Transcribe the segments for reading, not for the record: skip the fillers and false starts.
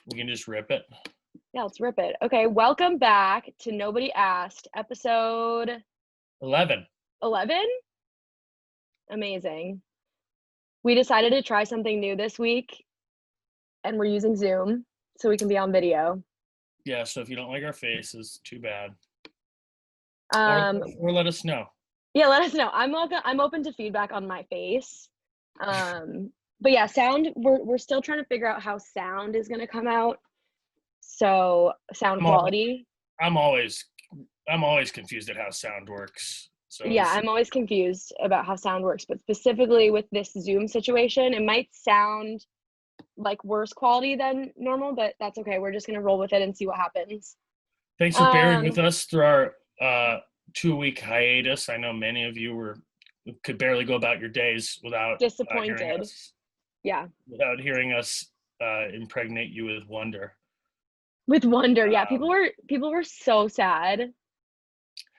We can just rip it. Yeah, let's rip it. Okay, welcome back to Nobody Asked, episode 11. 11? Amazing. We decided to try something new this week, and we're using Zoom so we can be on video. Yeah, so if you don't like our faces, too bad. Um, or let us know. Yeah, let us know. I'm open to feedback on my face. But yeah, sound, we're still trying to figure out how sound is going to come out. So, sound quality. I'm always confused at how sound works. So Yeah, I'm always confused about how sound works, but specifically with this Zoom situation, it might sound like worse quality than normal, but that's okay. We're just gonna roll with it and see what happens. Thanks for bearing with us through our 2-week hiatus. I know many of you could barely go about your days without disappointed. Hearing us, yeah. Without hearing us impregnate you with wonder. With wonder, yeah. People were so sad.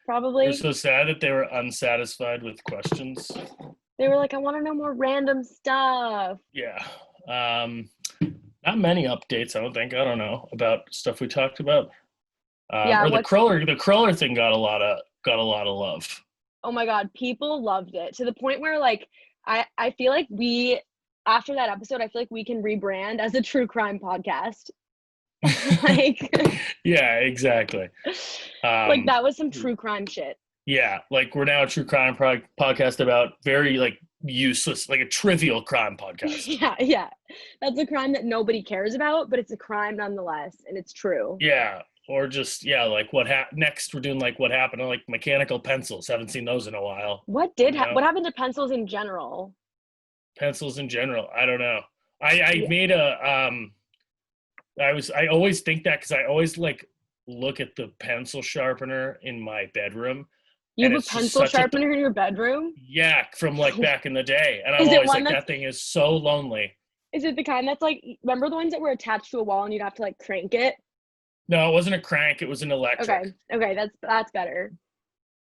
Probably. They're so sad that they were unsatisfied with questions. They were like, I want to know more random stuff. Yeah. Not many updates, I don't think. I don't know about stuff we talked about. Yeah, or the crawler thing got a lot of love. Oh my god, people loved it to the point where like I feel like after that episode, I feel like we can rebrand as a true crime podcast. Like yeah, exactly. Like that was some true crime shit. Yeah, like we're now a true crime podcast about very like useless, like a trivial crime podcast. Yeah. That's a crime that nobody cares about, but it's a crime nonetheless, and it's true. Yeah, or just like what next? We're doing like what happened to like mechanical pencils. Haven't seen those in a while. What happened to pencils in general? Pencils in general, I don't know. I made a I always think that because I always like look at the pencil sharpener in my bedroom. You have a pencil sharpener in your bedroom? Yeah, from like back in the day. And I'm always like, that thing is so lonely. Is it the kind that's like, remember the ones that were attached to a wall and you'd have to like crank it? No, it wasn't a crank. It was an electric. Okay, that's better.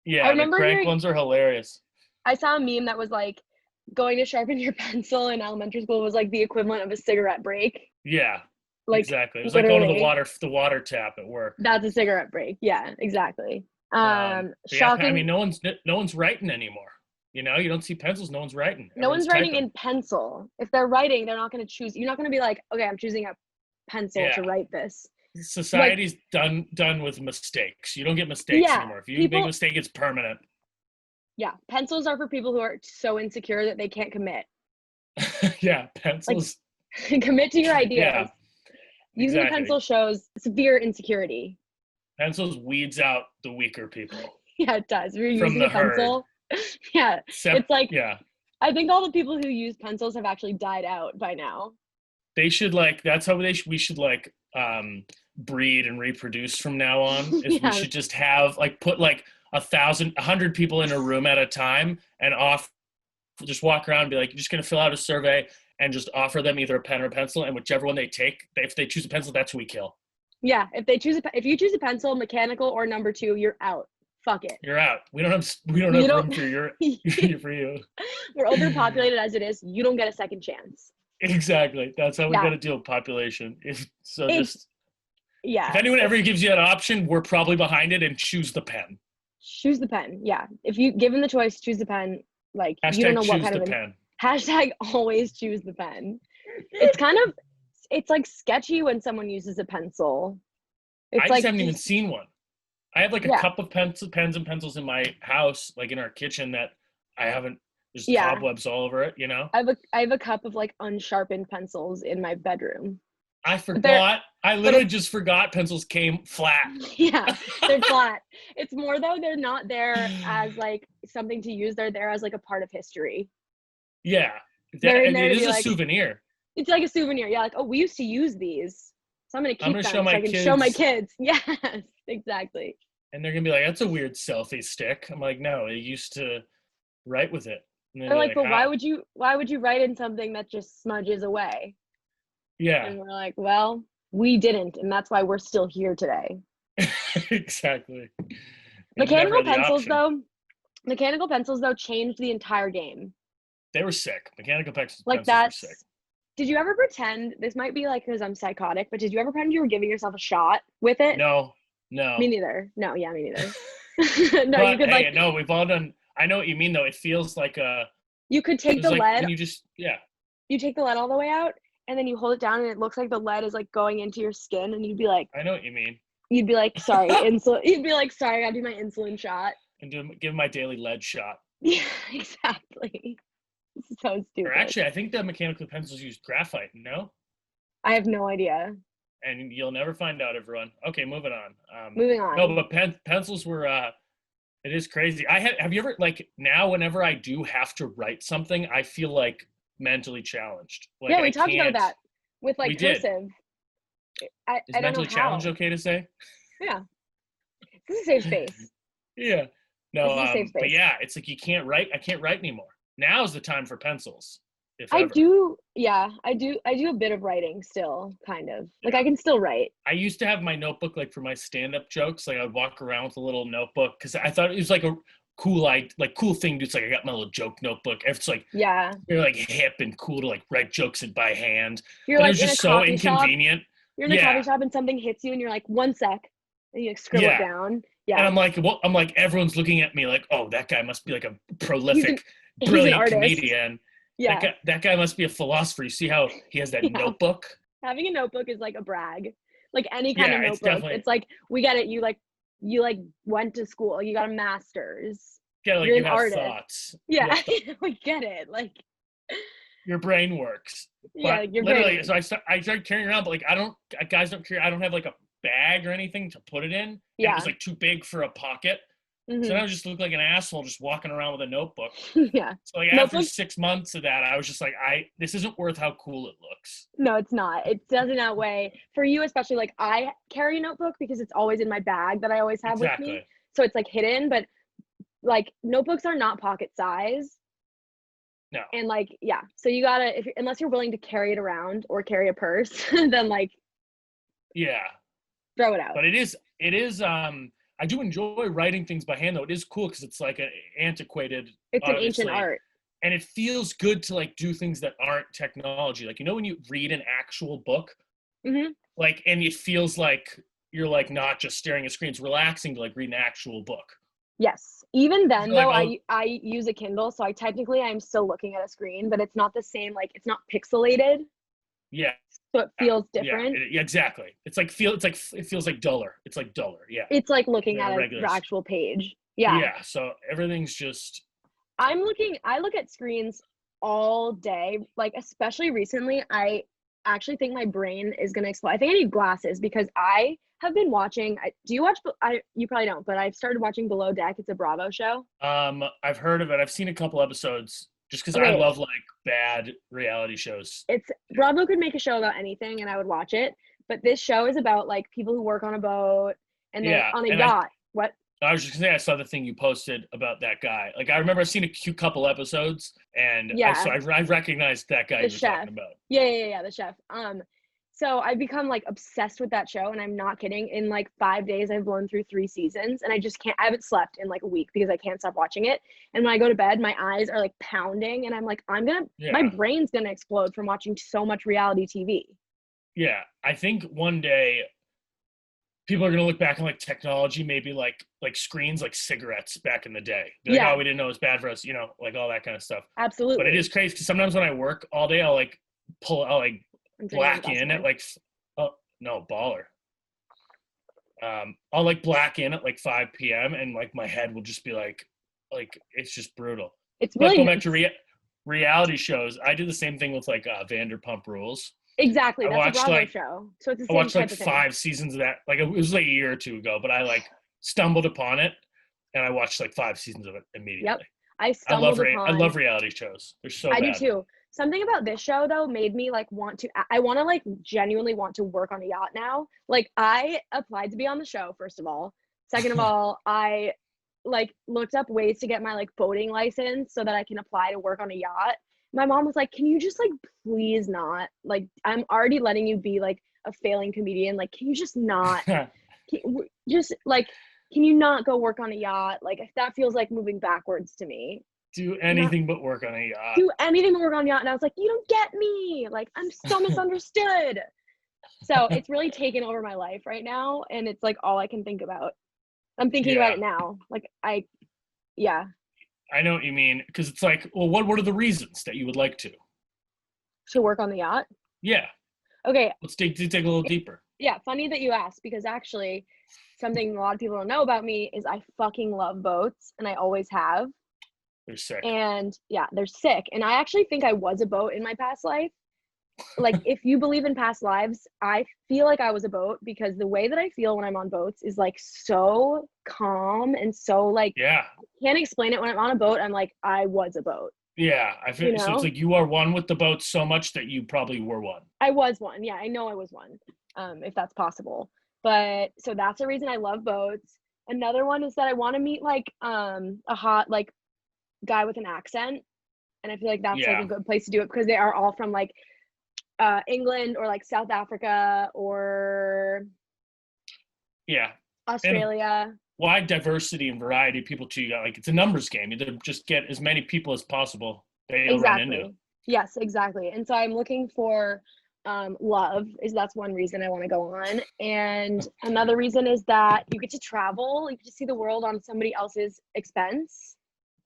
Yeah, the crank ones are hilarious. I saw a meme that was like, going to sharpen your pencil in elementary school was like the equivalent of a cigarette break. Yeah. Like, exactly. It was literally like going to the water tap at work. That's a cigarette break. Yeah, exactly. Shocking. Yeah, I mean, no one's writing anymore. You know, you don't see pencils. No one's writing. No one's writing in pencil. If they're writing, they're not going to choose. You're not going to be like, okay, I'm choosing a pencil to write this. Society's like, done with mistakes. You don't get mistakes anymore. If you make a mistake, it's permanent. Yeah, pencils are for people who are so insecure that they can't commit. Yeah, pencils. Like, commit to your ideas. Yeah. Using a pencil shows severe insecurity. Pencils weeds out the weaker people. Yeah, it does. If you're using a pencil. Yeah. It's like, I think all the people who use pencils have actually died out by now. They should that's how we should breed and reproduce from now on. We should just have put 100 people in a room at a time and just walk around and be like, you're just going to fill out a survey and just offer them either a pen or a pencil, and whichever one they take, if they choose a pencil, that's who we kill. Yeah, if you choose a pencil, mechanical or number 2, you're out. Fuck it. You're out. We don't have room for you. We're overpopulated as it is. You don't get a second chance. Exactly. That's how we got to deal with population. If anyone ever gives you that option, we're probably behind it and choose the pen. Choose the pen. Yeah. If you given the choice, choose the pen. Like hashtag you don't know what kind of pen. Hashtag always choose the pen. It's like sketchy when someone uses a pencil. I just haven't even seen one. I have a cup of pens and pencils in my house, like in our kitchen, that I haven't. There's cobwebs all over it, you know. I have a cup of unsharpened pencils in my bedroom. I forgot. I literally just forgot pencils came flat. Yeah, they're flat. It's more though, they're not there as something to use. They're there as a part of history. Yeah, it is a souvenir. It's like a souvenir. Yeah, we used to use these, so I'm gonna keep them so I can show my kids. Yes, exactly. And they're gonna be like, "That's a weird selfie stick." I'm like, "No, they used to write with it." They're like, "But why would you write in something that just smudges away?" Yeah. And we're like, "Well, we didn't, and that's why we're still here today." Exactly. Mechanical pencils though changed the entire game. They were sick. Mechanical pencils were sick. Did you ever pretend, this might be like because I'm psychotic, but did you ever pretend you were giving yourself a shot with it? No, Me no. neither. No, yeah, me neither. No, you But could hey, like, no, we've all done. I know what you mean though. It feels like you could it take was the like lead, when you just, yeah. you take the lead all the way out, and then you hold it down, and it looks like the lead is like going into your skin, and I know what you mean. sorry, insulin. You'd be like, sorry, I gotta do my insulin shot. And give my daily lead shot. Yeah, exactly. This is so Or stupid. actually, I think the mechanical pencils use graphite. No, I have no idea. and you'll never find out, everyone. Okay, moving on. Moving No, on. but pencils were. It is crazy. Have you ever like now? Whenever I do have to write something, I feel like mentally challenged. Like Yeah, I we talked about can't. that with We like did. cursive. Is I don't know mentally challenged how. okay to say? Yeah, this is a safe space. Yeah. No, This is a safe but space. yeah, it's like you can't write. I can't write anymore. Now's the time for pencils, if I ever. do, yeah, I do a bit of writing still, kind of. Like Yeah. I can still write. I used to have my notebook like for my stand-up jokes. Like I would walk around with a little notebook because I thought it was like a cool thing. It's like I got my little joke notebook. It's like Yeah. they're like hip and cool to like write jokes in by hand, You're but it like was in a just so coffee shop. inconvenient. You're in a coffee Yeah, shop and something hits you and you're like, 1 sec. And you like scribble it yeah. down. And Yeah. I'm like, everyone's looking at me like, oh, that guy must be like a He's an prolific, he's an brilliant artist. comedian. Yeah. That guy must be a philosopher. You see how he has that Yeah. notebook? Having a notebook is like a brag. Like any kind Yeah, of it's notebook. definitely It's like, we get it. You went to school. You got a master's. yeah, like You're you an have artist. thoughts. You Yeah. have We get it. Like, your brain works. yeah, But like your brain literally, so works. I started carrying around, but like guys don't carry. I don't have like a bag or anything to put it in, and it was Yeah. like too big for a pocket. So Hmm. now I just look like an asshole just walking around with a notebook. Yeah. So like after Notebooks. 6 months of that, I was just like, this isn't worth how cool it looks. No, it's not. It doesn't outweigh for you, especially like I carry a notebook because it's always in my bag that I always have with me. Exactly. So it's like hidden, but like notebooks are not pocket size. No. And like, yeah. So you gotta, unless you're willing to carry it around or carry a purse, then like Yeah. throw it out. But it is I do enjoy writing things by hand though. It is cool because it's like an antiquated, It's an ancient obviously, art. and it feels good to like do things that aren't technology. Like when you read an actual book, Hmm. like and it feels like you're like not just staring at screens, relaxing to like read an actual book. Yes. Even I then feel like though, I use a Kindle, so I'm still looking at a screen, but it's not the same, like it's not pixelated, yeah, so it feels yeah, different. yeah, exactly. It feels like duller. It's like duller, yeah, It's like looking than at a an regular. actual page. Yeah. Yeah, so everything's just I look at screens all day. Like, especially recently, I actually think my brain is gonna explode. I think I need glasses because I have been watching. Do you watch? You probably don't, but I've started watching Below Deck. It's a Bravo show. I've heard of it. I've seen a couple episodes just because I Okay, love like bad reality shows. it's Bravo could make a show about anything, and I would watch it. But this show is about like people who work on a boat and they're Yeah, on a and yacht. What? I was just gonna say I saw the thing you posted about that guy. Like I remember I've seen a cute couple episodes, and Yeah, I recognized that guy the you were chef. talking about. Yeah, the chef. So I've become like obsessed with that show, and I'm not kidding. In like 5 days, I've blown through 3 seasons, and I just can't. I haven't slept in like a week because I can't stop watching it. And when I go to bed, my eyes are like pounding, and I'm like, my Yeah, brain's gonna explode from watching so much reality TV. yeah. I think one day people are gonna look back on like technology, maybe like screens, like cigarettes back in the day. Be like, oh, Yeah, we didn't know it was bad for us, like all that kind of stuff. But it absolutely. is crazy because sometimes when I work all day, I'll like I'm drinking a black glass of in at wine. like oh no baller. I'll like black in at like 5 p.m. and like my head will just be like it's just brutal. It's But going really back to reality shows, I did the same thing with like Vanderpump Rules. exactly I that's a watched Bravo like show, so it's the I same watched like type of thing. 5 seasons of that. Like it was like a year or two ago, but I like stumbled upon it and I watched like 5 seasons of it Yep, immediately. I I stumbled love upon. reality shows. They're so I do bad. too. Something about this show though made me like want to. I want to like genuinely want to work on a yacht now. Like I applied to be on the show first of all. Second of all, I like looked up ways to get my like boating license so that I can apply to work on a yacht. My mom was like, "Can you just like please not? Like I'm already letting you be like a failing comedian. Like can you just not just like can you not go work on a yacht? Like that feels like moving backwards to me." Do anything but work on a yacht. Do anything but work on a yacht. And I was like, you don't get me. Like, I'm so misunderstood. So it's really taken over my life right now. And it's like all I can think about. I'm thinking about it now. Like, yeah. I know what you mean. Because it's like, well, what are the reasons that you would like to work on the yacht? Yeah. Okay. Let's dig a little deeper. Yeah, funny that you asked, because actually something a lot of people don't know about me is I fucking love boats, and I always have. They're sick. And yeah, they're sick. And I actually think I was a boat in my past life. Like, if you believe in past lives, I feel like I was a boat, because the way that I feel when I'm on boats is like so calm and so like, yeah, I can't explain it. When I'm on a boat, I'm like, I was a boat. Yeah, I feel so. It's like you are one with the boat so much that you probably were one. I was one. Yeah, I know I was one, if that's possible. But so that's the reason I love boats. Another one is that I want to meet like a hot like guy with an accent, and I feel like that's like a good place to do it, because they are all from like England or like South Africa or Australia. Wide diversity and variety of people too. You got, like, it's a numbers game. You just get as many people as possible that you'll run into. Yes, exactly. And so I'm looking for love. That's one reason I want to go on. And another reason is that you get to travel. You get to see the world on somebody else's expense.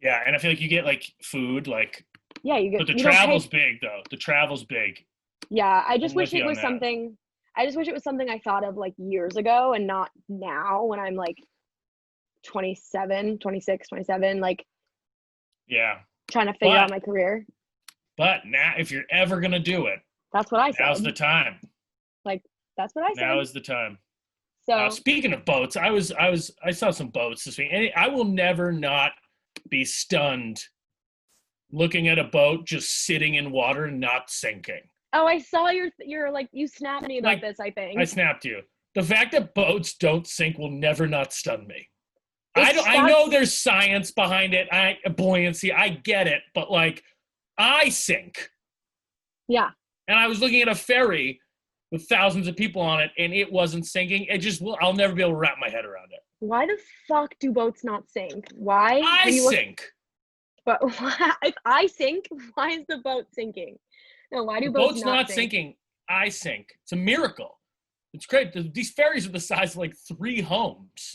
Yeah, and I feel like you get like food, like you get. But the travel's big though. The travel's big. Yeah, I just wish it was something. I just wish it was something I thought of like years ago and not now when I'm like 26, 27, like trying to figure out my career. But now, if you're ever gonna do it, that's what I said. Now's the time. Like, that's what I said. Now is the time. So speaking of boats, I saw some boats this week, and I will never not be stunned looking at a boat just sitting in water and not sinking. Oh, I saw your like, you snapped me about this, I think. I snapped you. The fact that boats don't sink will never not stun me. I know there's science behind it. Buoyancy, I get it, but like, I sink. Yeah. And I was looking at a ferry with thousands of people on it, and it wasn't sinking. I'll never be able to wrap my head around it. Why the fuck do boats not sink? Why? I sink. But if I sink, why is the boat sinking? No, why do boats not sinking? I sink. It's a miracle. It's great. These ferries are the size of like 3 homes.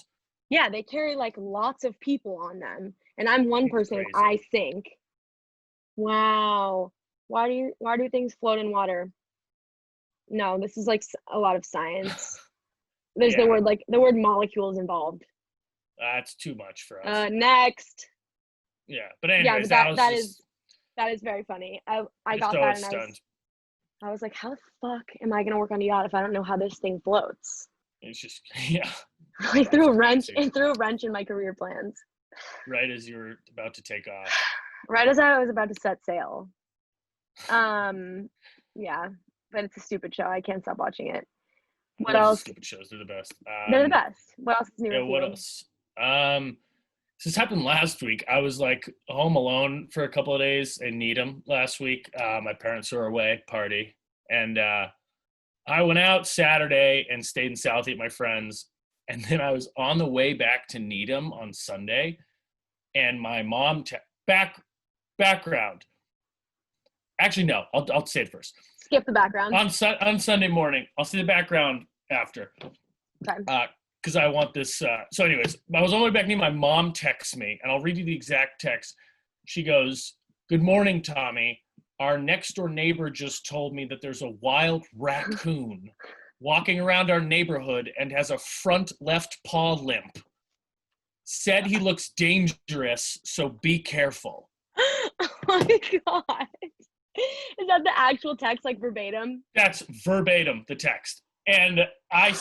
Yeah, they carry like lots of people on them, and I'm one person. And I sink. Wow. Why do things float in water? No, this is like a lot of science. There's the word molecules involved. That's too much for us. Next. Yeah, but anyways, that is very funny. I got that, and I was like, how the fuck am I gonna work on a yacht if I don't know how this thing floats? It's just I threw a wrench in my career plans. Right as you were about to take off. Right as I was about to set sail. Yeah, but it's a stupid show. I can't stop watching it. What else? Stupid shows, they're the best. They're the best. What else is new? Yeah, what else? This happened last week. I was like home alone for a couple of days in Needham last week. My parents were away, party, and I went out Saturday and stayed in Southie at my friends, and then I was on the way back to Needham on Sunday, and my mom background. Actually, no. I'll say it first. Skip the background. On Sunday morning, I'll see the background after. Okay. Because I want this. So anyways, I was on the way back. My mom texts me, and I'll read you the exact text. She goes, "Good morning, Tommy. Our next door neighbor just told me that there's a wild raccoon walking around our neighborhood and has a front left paw limp. Said he looks dangerous, so be careful." Oh my God. Is that the actual text, like verbatim? That's verbatim, the text. And I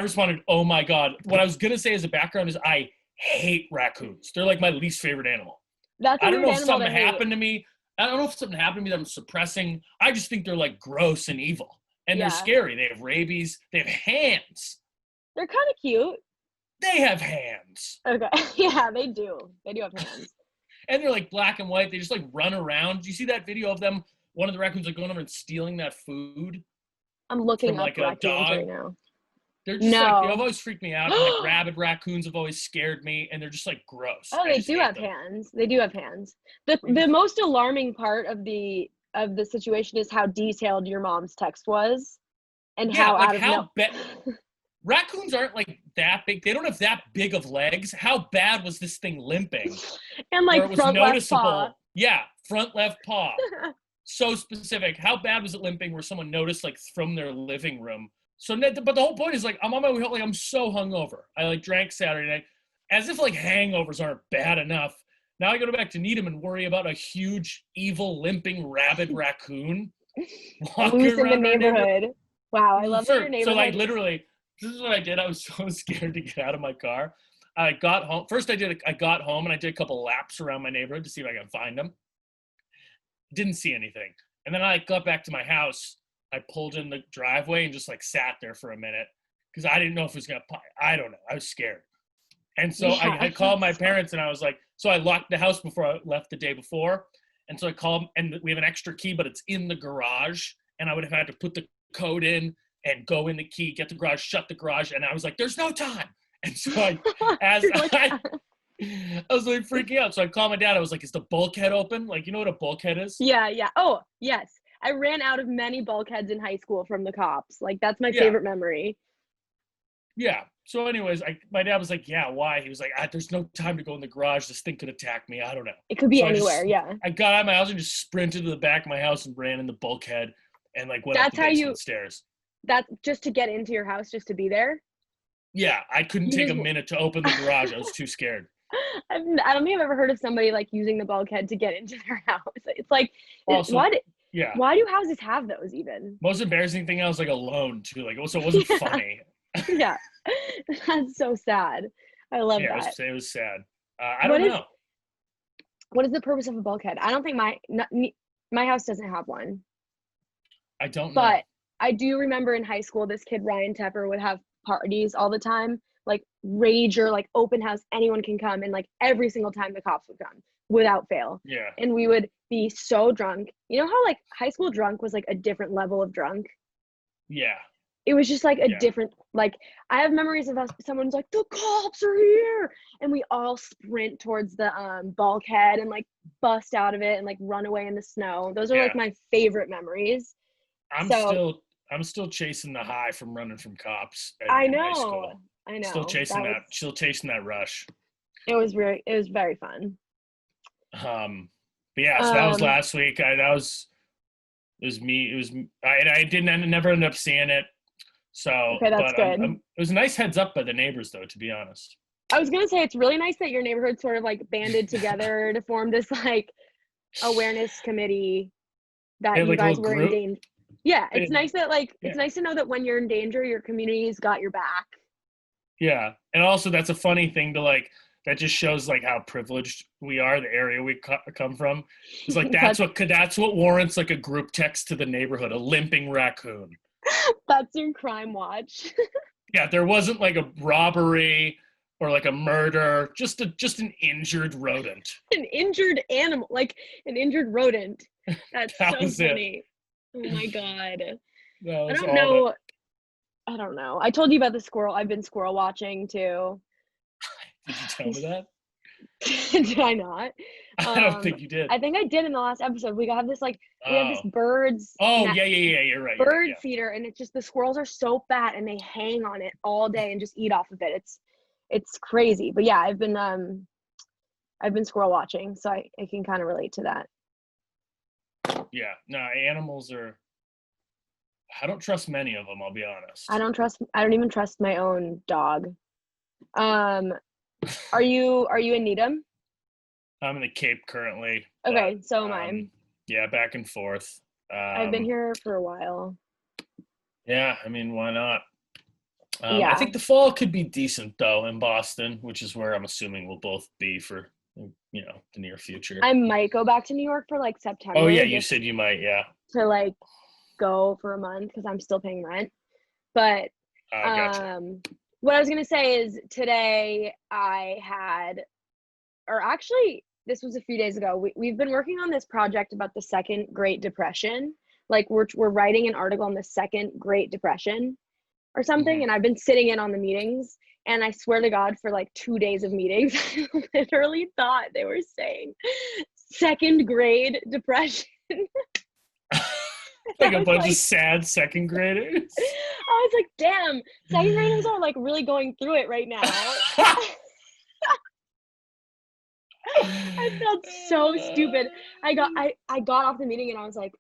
responded, "Oh my God." What I was going to say as a background is I hate raccoons. They're like my least favorite animal. I don't know if something happened to me. I don't know if something happened to me that I'm suppressing. I just think they're like gross and evil. And they're scary. They have rabies. They have hands. They're kind of cute. They have hands. Okay. Yeah, they do. They do have hands. And they're like black and white. They just like run around. Do you see that video of them? One of the raccoons like going over and stealing that food. I'm looking from, up like, raccoons a dog right now. They're just like, they've No. always freaked me out. And like rabid raccoons have always scared me, and they're just like gross. Oh, I they just do hate have them. hands. They do have hands. The most alarming part of the situation is how detailed your mom's text was, and Yeah, how like out of no. raccoons aren't like that big. They don't have that big of legs. How bad was this thing limping? And Where like it was front left paw. noticeable. Yeah, front left paw. So specific. How bad was it limping where someone noticed like from their living room? So, but the whole point is like I'm on my way home. Like I'm so hungover. I like drank Saturday night, as if like hangovers aren't bad enough. Now I go back to Needham and worry about a huge, evil, limping, rabid raccoon walking Loose in the around our neighborhood. neighborhood. Wow, I love that your So like neighborhood. literally, this is what I did. I was so scared to get out of my car. I got home. First, I got home and I did a couple laps around my neighborhood to see if I can find them. Didn't see anything. And then I got back to my house. I pulled in the driveway and just like sat there for a minute because I didn't know if it was gonna. I don't know. I was scared. And so Yeah. I called my parents and I was like, so I locked the house before I left the day before. And so I called, and we have an extra key, but it's in the garage. And I would have had to put the code in and go in the key, get the garage, shut the garage. And I was like, there's no time. And so I was like freaking out. So I called my dad. I was like, is the bulkhead open? Like, you know what a bulkhead is? Yeah. Oh, yes. I ran out of many bulkheads in high school from the cops. Like, that's my Yeah. favorite memory. Yeah. So anyways, my dad was like, yeah, why? He was like, there's no time to go in the garage. This thing could attack me. I don't know. It could be So anywhere. Yeah. I got out of my house and just sprinted to the back of my house and ran in the bulkhead and like went up the basement stairs. That's just to get into your house, just to be there? Yeah. I couldn't take a minute to open the garage. I was too scared. I don't think I've ever heard of somebody like using the bulkhead to get into their house. It's like, Also, what? Yeah. Why do houses have those even? Most embarrassing thing, I was like alone too. Like, so it wasn't funny. Yeah. That's so sad. I love that. It was sad. I don't know. What is the purpose of a bulkhead? I don't think my house doesn't have one. I don't know. But I do remember in high school, this kid, Ryan Tepper, would have parties all the time, like rager, like open house, anyone can come. And like every single time the cops would come without fail. Yeah. And we would be so drunk. You know how like high school drunk was like a different level of drunk? Yeah. It was just like a different, like I have memories of someone's like, the cops are here. And we all sprint towards the bulkhead and like bust out of it and like run away in the snow. Those are like my favorite memories. I'm still chasing the high from running from cops. I know. High school. I know. Still chasing that rush. It was very fun. But yeah, so that was last week. I never ended up seeing it. So okay, that's good. It was a nice heads up by the neighbors though, to be honest. I was gonna say it's really nice that your neighborhood sort of like banded together to form this like awareness committee that you guys were in danger. Yeah, it's nice that it's nice to know that when you're in danger, your community's got your back. Yeah, and also that's a funny thing to like. That just shows like how privileged we are, the area we come from. It's like that's what warrants like a group text to the neighborhood, a limping raccoon. That's your crime watch. Yeah, there wasn't like a robbery or like a murder, just an injured rodent. An injured animal, like an injured rodent. That's so funny. Oh my God. I don't know. I told you about the squirrel. I've been squirrel watching too. Did you tell me that? Did I not? I don't think you did. I think I did in the last episode. We have this birds. Oh, yeah, you're right. Bird feeder, and it's just the squirrels are so fat and they hang on it all day and just eat off of it. It's crazy. But yeah, I've been squirrel watching, so I can kind of relate to that. Yeah, no, animals are. I don't trust many of them. I'll be honest. I don't even trust my own dog. Are you in Needham? I'm in the Cape currently. Okay, so am I. Yeah, back and forth. I've been here for a while. Yeah, I mean, why not? I think the fall could be decent though in Boston, which is where I'm assuming we'll both be for the near future. I might go back to New York for like September. Oh yeah, you said you might, yeah. To like go for a month because I'm still paying rent. But gotcha. What I was gonna say is today this was a few days ago. We've been working on this project about the Second Great Depression. Like we're writing an article on the Second Great Depression. or something. And I've been sitting in on the meetings, and I swear to God, for like 2 days of meetings, I literally thought they were saying second grade depression. Like a bunch of sad second graders. I was like, damn, second graders are like really going through it right now. I felt so stupid. I got off the meeting and I was like,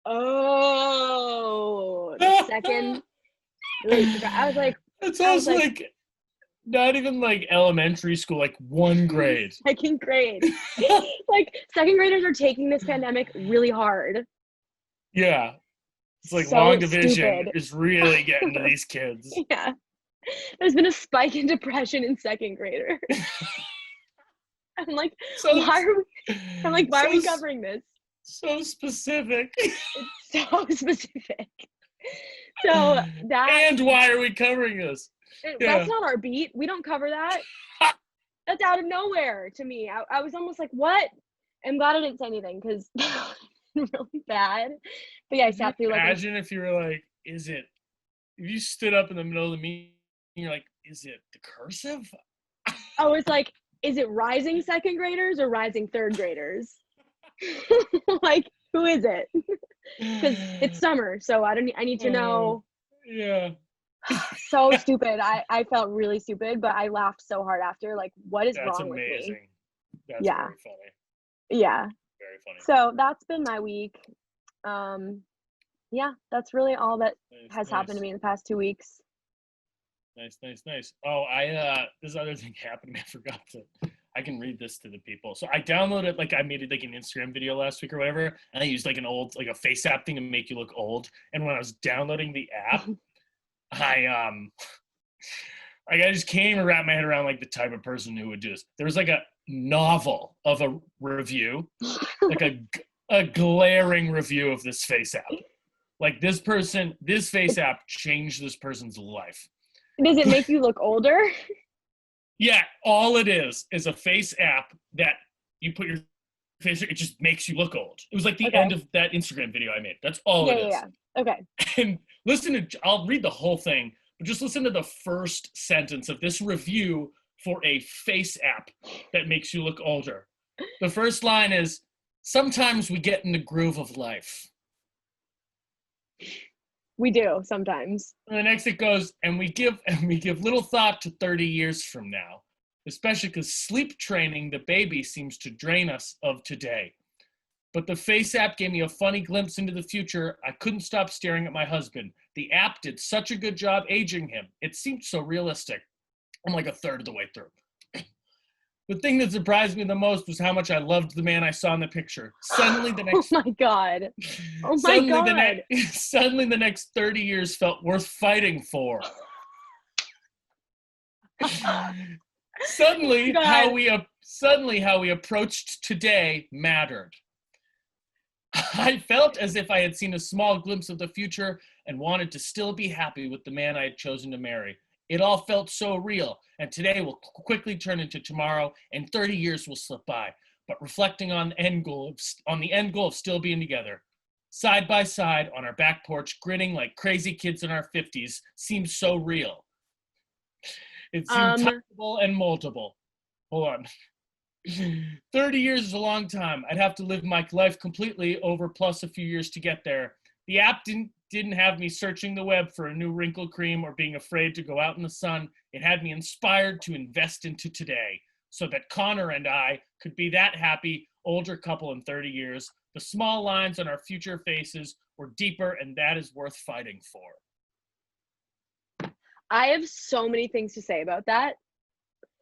oh, the second. I was like, it sounds like not even like elementary school, like 1 grade. Second grade. Like second graders are taking this pandemic really hard. Yeah. It's like so long division is really getting to these kids. Yeah. There's been a spike in depression in second graders. I'm like, why are we covering this? So specific. It's so specific. So that. And why are we covering this? That's not our beat. We don't cover that. That's out of nowhere to me. I was almost like, what? I'm glad I didn't say anything because really bad. But yeah, I sat through like. Imagine if you were like, if you stood up in the middle of the meeting, you're like, is it the cursive? Oh, it's like, is it rising second graders or rising third graders? Like, who is it? Because it's summer, so I need to know. Yeah. So stupid. I felt really stupid, but I laughed so hard after. Like, what is wrong with me? That's very funny. Yeah. Very funny. So that's been my week. Yeah, that's really all that has happened to me in the past 2 weeks. Nice. Oh, this other thing happened to me. I forgot I can read this to the people. So I downloaded, like, I made it like an Instagram video last week or whatever, and I used like a face app thing to make you look old. And when I was downloading the app, I just can't even wrap my head around like the type of person who would do this. There was like a novel of a review, like a glaring review of this face app. Like this face app changed this person's life. Does it make you look older? Yeah, all it is a face app that you put your face, it just makes you look old. It was like the end of that Instagram video I made. That's all it is. Yeah. Okay. And I'll read the whole thing, but just listen to the first sentence of this review for a face app that makes you look older. The first line is, sometimes we get in the groove of life. We do sometimes. And the next it goes, and we give little thought to 30 years from now, especially because sleep training the baby seems to drain us of today. But the face app gave me a funny glimpse into the future. I couldn't stop staring at my husband. The app did such a good job aging him. It seemed so realistic. I'm like a third of the way through. The thing that surprised me the most was how much I loved the man I saw in the picture. Suddenly the next Oh my God. Oh my God. Suddenly the next 30 years felt worth fighting for. Suddenly how we approached today mattered. I felt as if I had seen a small glimpse of the future and wanted to still be happy with the man I had chosen to marry. It all felt so real, and today will quickly turn into tomorrow, and 30 years will slip by. But reflecting on the end goal of still being together, side by side on our back porch, grinning like crazy kids in our 50s, seems so real. It seemed touchable and moldable. Hold on. 30 years is a long time. I'd have to live my life completely over plus a few years to get there. The app didn't have me searching the web for a new wrinkle cream or being afraid to go out in the sun. It had me inspired to invest into today so that Connor and I could be that happy older couple in 30 years. The small lines on our future faces were deeper, and that is worth fighting for. I have so many things to say about that.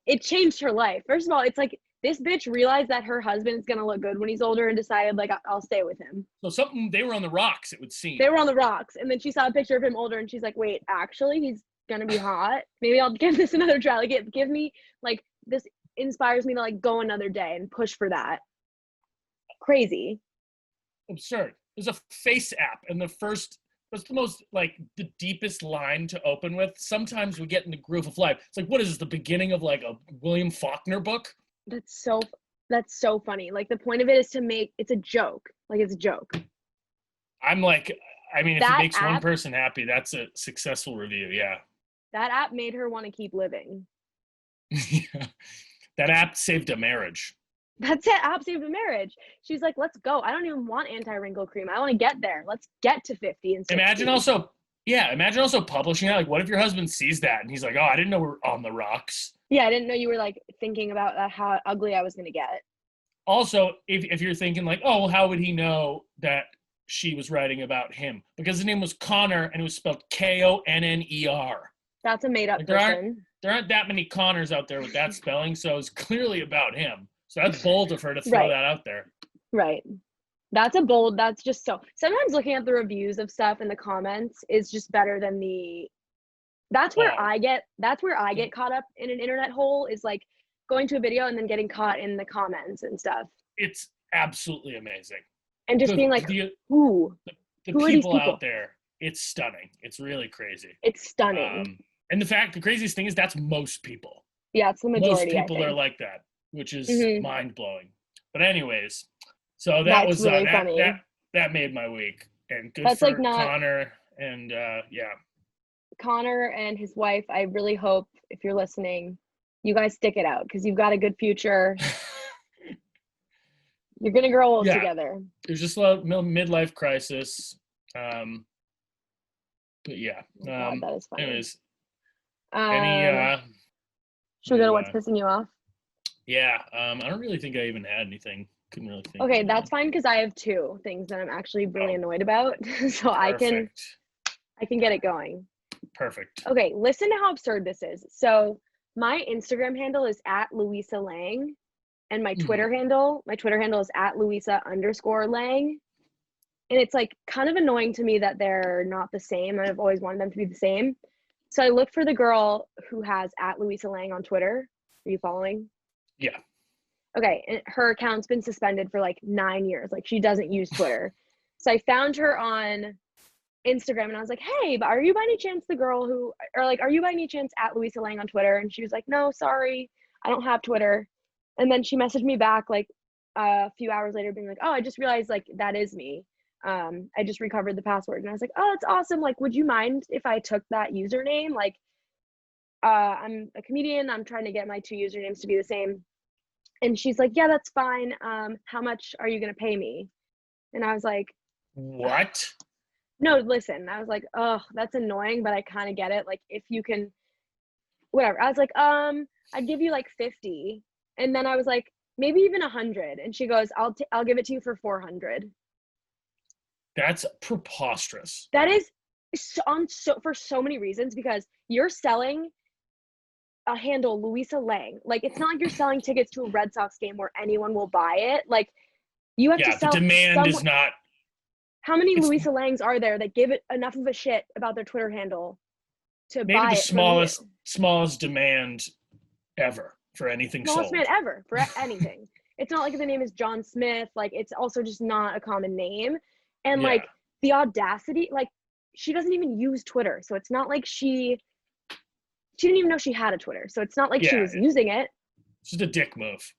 It changed her life. First of all, it's like this bitch realized that her husband is going to look good when he's older and decided, like, I'll stay with him. So they were on the rocks, it would seem. They were on the rocks. And then she saw a picture of him older and she's like, wait, actually, he's going to be hot. Maybe I'll give this another try. Like, give me, like, this inspires me to, like, go another day and push for that. Crazy. Absurd. There's a face app, and that's the most, like, the deepest line to open with. Sometimes we get in the groove of life. It's like, what is this, the beginning of, like, a William Faulkner book? That's so funny. Like, the point of it is to make it's a joke. Like, it's a joke. I'm like, I mean, if it That makes one app, person happy, that's a successful review. Yeah. that app made her want to keep living. Yeah. That app saved a marriage. That's it. App saved a marriage. She's like, let's go. I don't even want anti-wrinkle cream. I want to get there. Let's get to 50 and 60. Imagine also publishing that. Like, what if your husband sees that and he's like, oh, I didn't know we're on the rocks. Yeah, I didn't know you were like thinking about how ugly I was going to get. Also, if you're thinking like, oh, well, how would he know that she was writing about him? Because his name was Connor and it was spelled Konner. That's a made-up Like, person. there aren't that many Connors out there with that spelling, so it's clearly about him. So that's bold of her to throw that out there. Right. That's just so. Sometimes looking at the reviews of stuff in the comments is just better than that's where I get caught up in an internet hole, is like going to a video and then getting caught in the comments and stuff. It's absolutely amazing. And just being like, ooh, the people out there, it's stunning. It's really crazy. It's stunning. And the craziest thing is that's most people. Yeah, it's the majority. Most people are like that, which is mind-blowing. But anyways, so that was really funny. that made my week. And good for Connor and Connor and his wife. I really hope, if you're listening, you guys stick it out, because you've got a good future. You're gonna grow old together. There's just a midlife crisis. But yeah. God, that is funny. Anyways, should we go to what's pissing you off? Yeah. I don't really think I even had anything. Couldn't really think. Okay, that's fine, because I have 2 things that I'm actually really annoyed about. So I can get it going. Perfect. Okay, listen to how absurd this is. So my Instagram handle is @Luisa Lange, and my Twitter handle is @Luisa_Lange. And it's like kind of annoying to me that they're not the same. I've always wanted them to be the same. So I looked for the girl who has @Luisa Lange on Twitter. Are you following? Yeah. Okay, and her account's been suspended for like 9 years. Like, she doesn't use Twitter. So I found her on Instagram and I was like, hey, but are you by any chance the girl who, or like, are you by any chance @Luisa Lange on Twitter? And she was like, no, sorry, I don't have Twitter. And then she messaged me back like a few hours later being like, oh, I just realized like that is me. I just recovered the password. And I was like, oh, that's awesome. Like, would you mind if I took that username? Like, I'm a comedian. I'm trying to get my 2 usernames to be the same. And she's like, yeah, that's fine. How much are you going to pay me? And I was like, what? No, listen. I was like, oh, that's annoying, but I kind of get it. Like, if you can, whatever. I was like, I'd give you like 50. And then I was like, maybe even 100. And she goes, I'll give it to you for 400. That's preposterous. That is for so many reasons, because you're selling a handle, Luisa Lange. Like, it's not like you're selling tickets to a Red Sox game where anyone will buy it. Like, you have to sell. The demand is not. How many Luisa Langes are there that give it enough of a shit about their Twitter handle to buy it? Maybe the smallest demand ever for anything sold. Smallest demand ever for anything. It's not like the name is John Smith. Like, it's also just not a common name. And like the audacity, like, she doesn't even use Twitter. So it's not like she didn't even know she had a Twitter. So it's not like she was using it. It's just a dick move.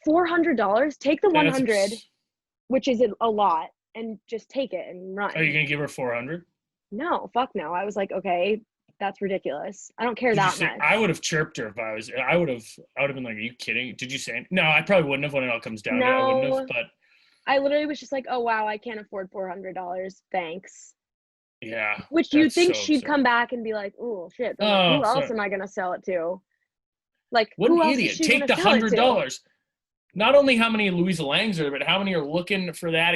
$400. Take the 100, which is a lot, and just take it and run. Are you gonna give her 400? No, fuck no. I was like, okay, that's ridiculous. I don't care that much. I would have chirped her if I would have been like, are you kidding? Did you say? No, I probably wouldn't have when it all comes down to it. I wouldn't have, but I literally was just like, oh wow, I can't afford $400. Thanks. Yeah. Which you'd think she'd come back and be like, oh shit, who else am I gonna sell it to? Like, what an idiot. Take the $100. Not only how many Luisa Langes are there, but how many are looking for that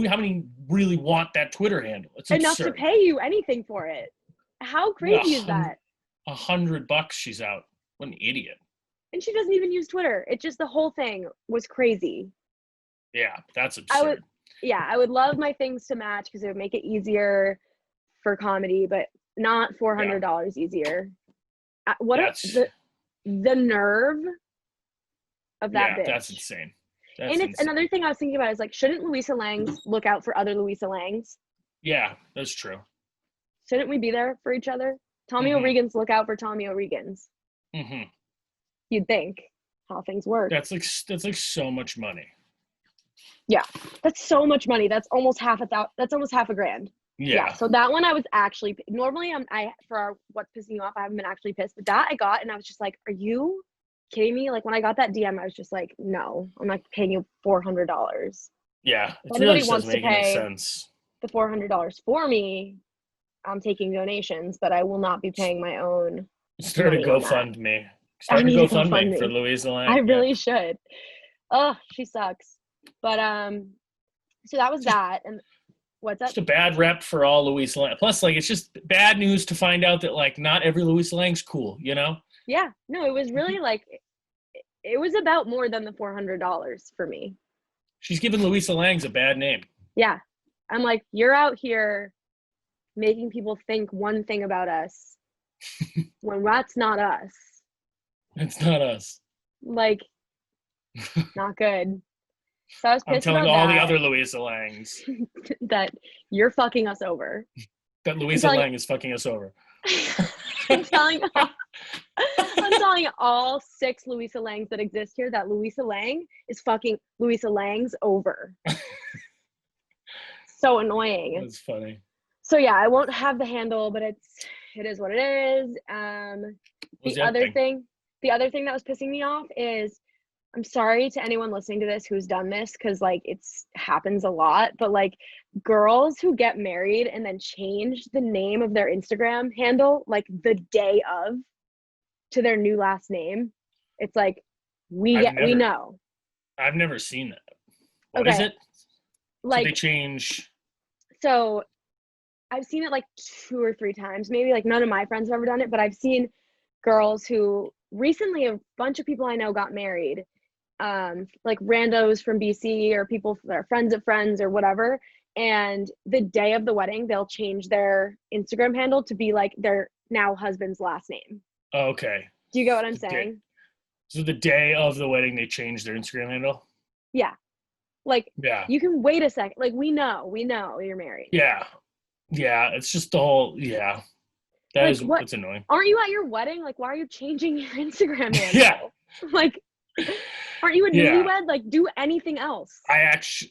how many really want that Twitter handle? It's enough absurd. To pay you anything for it. How crazy is that? $100 she's out. What an idiot. And she doesn't even use Twitter. It just, the whole thing was crazy. Yeah, that's absurd. I would love my things to match because it would make it easier for comedy, but not $400 easier. The nerve of that bitch. That's insane. It's another thing I was thinking about is like, shouldn't Luisa Langes look out for other Luisa Langes? Yeah, that's true. Shouldn't we be there for each other? Tommy O'Regan's look out for Tommy O'Regan's. Mm-hmm. You'd think how things work. That's like so much money. Yeah, that's so much money. That's almost half $1,000. That's almost $1,000. Yeah, Yeah. so that one I was actually normally for what's pissing you off, I haven't been actually pissed, but that I got and I was just like, are you kidding me? Like when I got that DM, I was just like, no, I'm not paying you $400. Yeah. If It really anybody just doesn't wants to make any pay sense. the $400 for me, I'm taking donations, but I will not be paying my own Start a money on that. GoFundMe. I Start a need to GoFundMe for GoFundMe. Louisa I Lang. Yeah. really should. Oh, she sucks. But so that was that. And what's up? Just a bad rep for all Louisa Lang. Plus, like, it's just bad news to find out that, like, not every Louisa Lang's cool, you know? Yeah, no, it was really like it was about more than the $400 for me. She's given Louisa Lang's a bad name. Yeah. I'm like, you're out here making people think one thing about us when that's not us. It's not us. Like, not good. So I was I'm pissed telling about all the that, other Louisa Langs that you're fucking us over. that Louisa Lang is fucking us over. I'm telling I'm telling all 6 Louisa Langs that exist here that Louisa Lang is fucking Louisa Lang's over. So annoying. That's funny. So yeah, I won't have the handle, but it is what it is. The other thing that was pissing me off is, I'm sorry to anyone listening to this who's done this, because like it's happens a lot, but like girls who get married and then change the name of their Instagram handle like the day of to their new last name. It's like we know. I've never seen that. What is Okay. it? Like so they change. So I've seen it like 2 or 3 times, maybe. Like none of my friends have ever done it, but I've seen girls who recently, a bunch of people I know got married, like randos from BC or people that are friends of friends or whatever. And the day of the wedding, they'll change their Instagram handle to be like their now husband's last name. Oh, okay. Do you get what I'm saying? So the day of the wedding, they change their Instagram handle? Yeah. Like, yeah. You can wait a second. Like, we know you're married. Yeah. Yeah. It's just the whole, yeah. It's annoying. Aren't you at your wedding? Like, why are you changing your Instagram handle? Yeah. Like, aren't you a newlywed? Like, do anything else. I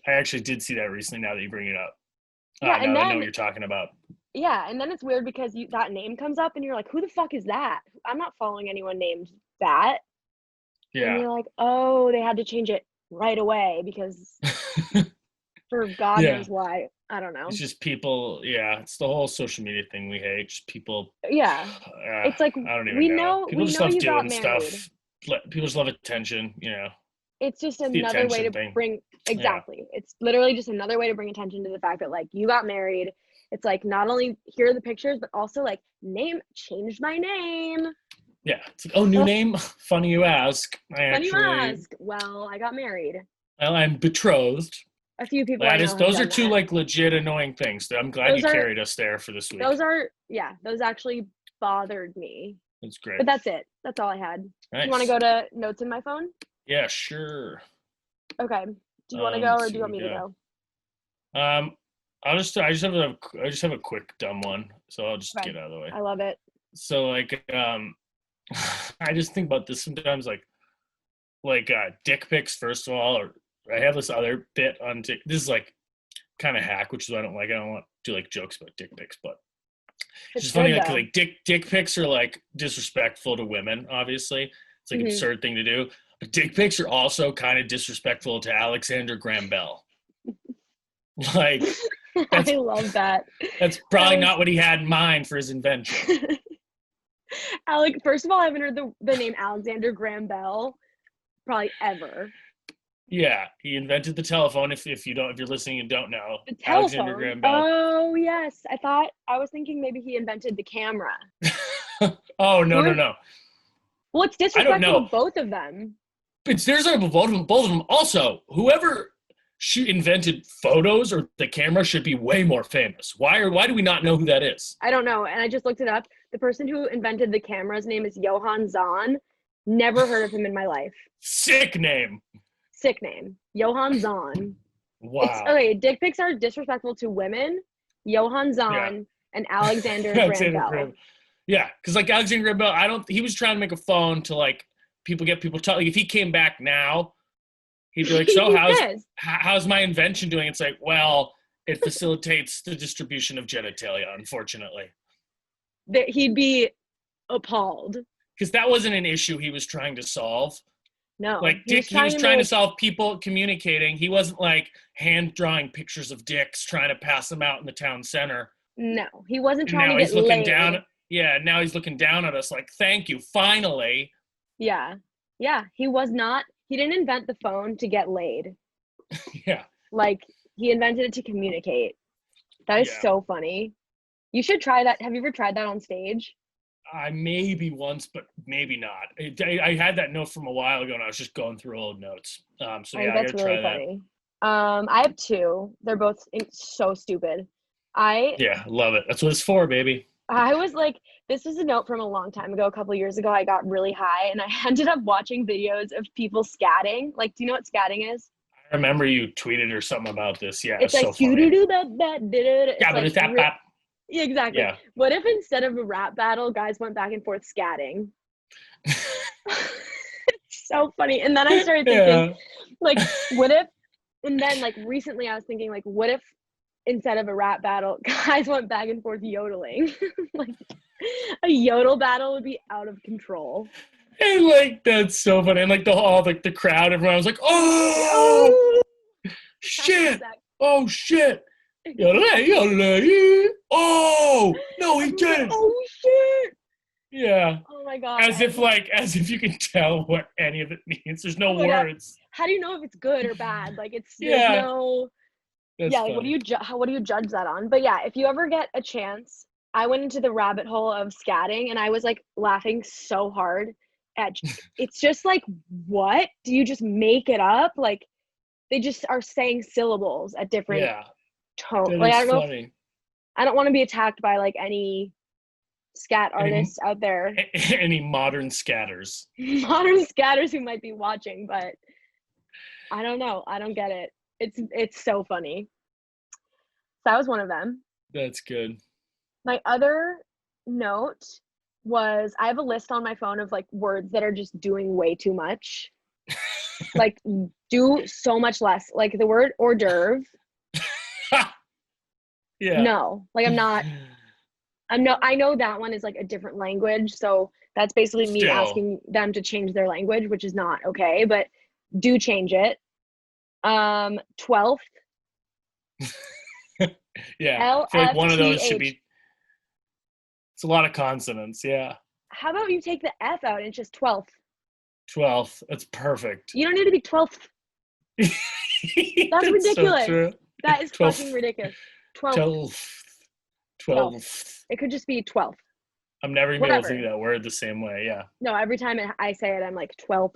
actually did see that recently now that you bring it up. Yeah, and now then, I know what you're talking about. Yeah, and then it's weird because that name comes up and you're like, who the fuck is that? I'm not following anyone named that. Yeah. And you're like, oh, they had to change it right away because for God knows why. I don't know. It's just people, it's the whole social media thing we hate. Just people. Yeah. It's like, I don't even know. People just love doing stuff. People just love attention, you know. It's just another way to bring, exactly. Yeah. It's literally just another way to bring attention to the fact that like you got married. It's like not only here are the pictures, but also like changed my name. Yeah. It's like, oh, new name? Funny you ask. Funny you ask. Well, I got married. Well, I'm betrothed. A few people I know those are two like legit annoying things. I'm glad you carried us there for this week. Those actually bothered me. That's great. But that's it. That's all I had. Nice. You want to go to notes in my phone? Yeah, sure. Okay. Do you want to go or do you want me to go? I just have a quick dumb one, so I'll just get out of the way. I love it. So like I just think about this sometimes, like dick pics. First of all, or I have this other bit on this is like kind of hack, which is what I don't like. I don't want to do like jokes about dick pics, but it's just funny. Like dick pics are like disrespectful to women. Obviously, it's like an absurd thing to do. But dick pics are also kind of disrespectful to Alexander Graham Bell. Like, I love that. That's probably not what he had in mind for his invention. First of all, I haven't heard the name Alexander Graham Bell probably ever. Yeah, he invented the telephone. If you're listening and don't know, the telephone. Alexander Graham Bell. Oh yes, I was thinking maybe he invented the camera. Oh no. Well, it's disrespectful to both of them. It's disrespectful to both of them. Also, whoever invented photos or the camera should be way more famous. Why do we not know who that is? I don't know, and I just looked it up. The person who invented the camera's name is Johann Zahn. Never heard of him in my life. Sick name. Johann Zahn. Wow. Okay, dick pics are disrespectful to women. Johann Zahn and Alexander Graham Bell. Yeah, because like Alexander Graham Bell, he was trying to make a phone to like get people talking. Like, if he came back now, he'd be like, so how's my invention doing? It's like, well, It facilitates the distribution of genitalia, unfortunately. That he'd be appalled. Because that wasn't an issue he was trying to solve. No, Like Dick, he was trying to solve people communicating. He wasn't like hand drawing pictures of dicks trying to pass them out in the town center. No, he wasn't And trying to now get he's looking laid. down. Yeah, now he's looking down at us like, thank you, finally. Yeah. Yeah, he was not. He didn't invent the phone to get laid. Yeah. Like, he invented it to communicate. That is so funny. You should try that. Have you ever tried that on stage? Maybe once, but maybe not. I had that note from a while ago, and I was just going through old notes. So yeah, that's really funny. I have two. They're both so stupid. Love it. That's what it's for, baby. I was like, this was a note from a long time ago, a couple years ago. I got really high, and I ended up watching videos of people scatting. Like, do you know what scatting is? I remember you tweeted or something about this. Yeah, it's like so funny. Yeah, but it's that. Yeah, exactly. Yeah. What if instead of a rap battle, guys went back and forth scatting? It's so funny. And then I started thinking, like, what if, and then like recently I was thinking, like, what if instead of a rap battle, guys went back and forth yodeling? Like, a yodel battle would be out of control. And like, that's so funny. And like the crowd, everyone was like, oh, shit. Oh, shit. Oh no, he didn't. Oh shit. Yeah. Oh my god. As if you can tell what any of it means. There's no words. God. How do you know if it's good or bad? Like, it's That's like, what do you judge that on? But yeah, if you ever get a chance, I went into the rabbit hole of scatting, and I was like laughing so hard at it's just like, what? Do you just make it up? Like, they just are saying syllables at different tones. Like, I don't want to be attacked by like any scat artists out there. Any modern scatters. Modern scatters who might be watching, but I don't know. I don't get it. It's so funny. So that was one of them. That's good. My other note was, I have a list on my phone of like words that are just doing way too much. Like, do so much less. Like the word hors d'oeuvre. Yeah. No, like I know that one is like a different language, so that's basically me asking them to change their language, which is not okay, but do change it. 12th. Yeah. I feel like one of those should be. It's a lot of consonants. Yeah. How about you take the F out and it's just 12th? 12th. That's perfect. You don't need to be 12th. That's ridiculous. So that is 12th. Fucking ridiculous. 12th. It could just be 12th. I'm never even able to think of that word the same way. Yeah. No, every time I say it, I'm like 12th.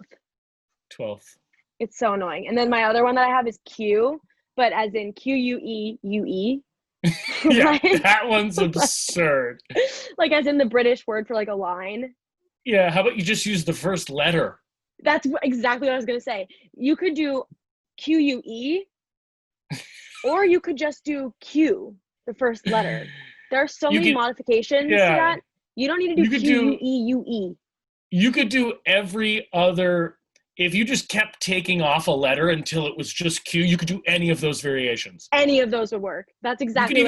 12th. It's so annoying. And then my other one that I have is Q, but as in Q-U-E-U-E. Yeah, like, that one's absurd. Like, as in the British word for like a line. Yeah, how about you just use the first letter? That's exactly what I was going to say. You could do Q-U-E, or you could just do Q, the first letter. There are so many modifications to that. You don't need to do Q-U-E-U-E. You could do every other. If you just kept taking off a letter until it was just Q, you could do any of those variations. Any of those would work. That's exactly you